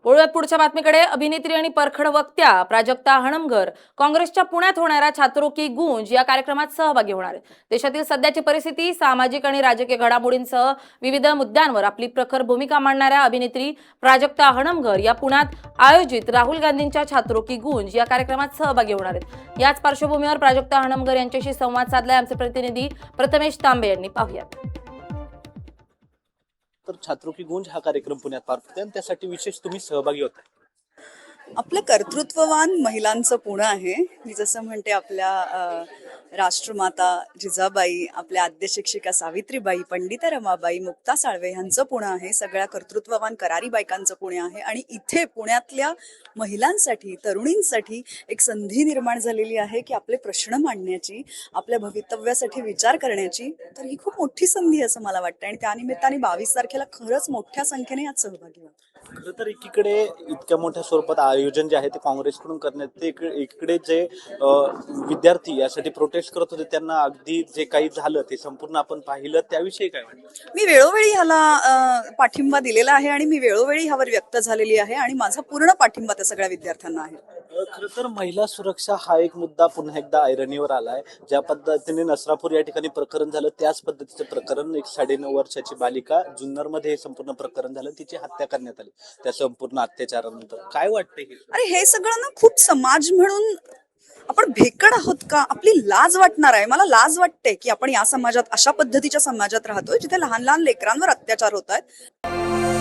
वळूयात पुढच्या बातमीकडे. अभिनेत्री आणि परखड वक्त्या प्राजक्ता हणमकर काँग्रेसच्या पुण्यात होणाऱ्या छात्रों की गूंज या कार्यक्रमात सहभागी होणार आहेत. देशातील सध्याची परिस्थिती, सामाजिक आणि राजकीय घडामोडींसह विविध मुद्द्यांवर आपली प्रखर भूमिका मांडणाऱ्या अभिनेत्री प्राजक्ता हणमकर या पुण्यात आयोजित राहुल गांधींच्या छात्रों की गूंज या कार्यक्रमात सहभागी होणार आहेत. याच पार्श्वभूमीवर प्राजक्ता हणमकर यांच्याशी संवाद साधलाय आमचे प्रतिनिधी प्रथमेश तांबे यांनी. पाहूयात. तर छात्रों की गूंज हा कार्यक्रम पुण्यात पार पडतोय आणि त्यासाठी विशेष तुम्ही सहभागी होताय. आपलं कर्तृत्ववान महिलांचं पुणं आहे. मी जसं म्हणते, आपल्या राष्ट्रमाता जिजाबाई, आपल्या आद्य शिक्षिका सावित्रीबाई, पंडिता रमाबाई, मुक्ता साळवे ह्यांचं पुणं आहे. सगळ्या कर्तृत्ववान करारी बायकांचं पुणे आहे. आणि इथे पुण्यातल्या महिलांसाठी, तरुणींसाठी एक संधी निर्माण झालेली आहे की आपले प्रश्न मांडण्याची, आपल्या भवितव्यासाठी विचार करण्याची. तर ही खूप मोठी संधी आहे असं मला वाटतं आणि त्यानिमित्ताने 22 तारखेला खरंच मोठ्या संख्येने यात सहभागी व्हा. खरं तर एकीकडे इतक्या मोठ्या स्वरूपात आयोजन जे आहे ते काँग्रेसकडून करण्यात येते, एकीकडे जे विद्यार्थी यासाठी प्रोटेस्ट करत होते त्यांना अगदी जे काही झालं ते संपूर्ण आपण पाहिलं, त्याविषयी काय वाटतं? मी वेळोवेळी ह्याला पाठिंबा दिलेला आहे आणि मी वेळोवेळी ह्यावर व्यक्त झालेली आहे आणि माझा पूर्ण पाठिंबा त्या सगळ्या विद्यार्थ्यांना आहे. खरं तर महिला सुरक्षा हा एक मुद्दा पुन्हा एकदा ऐरणीवर आलाय. ज्या पद्धतीने नसरापूर या ठिकाणी प्रकरण झालं, त्याच पद्धतीचं प्रकरण एक 9.5 वर्षाची बालिका जुन्नरमध्ये हे संपूर्ण प्रकरण झालं, तिची हत्या करण्यात आली त्या संपूर्ण अत्याचारानंतर. काय वाटतंय हे? अरे, हे सगळं ना खूप समाज म्हणून आपण भेकड आहोत का? आपली लाज वाटणार आहे. मला लाज वाटते की आपण या समाजात, अशा पद्धतीच्या समाजात राहतोय जिथे लहान लहान लेकरांवर अत्याचार होत आहेत.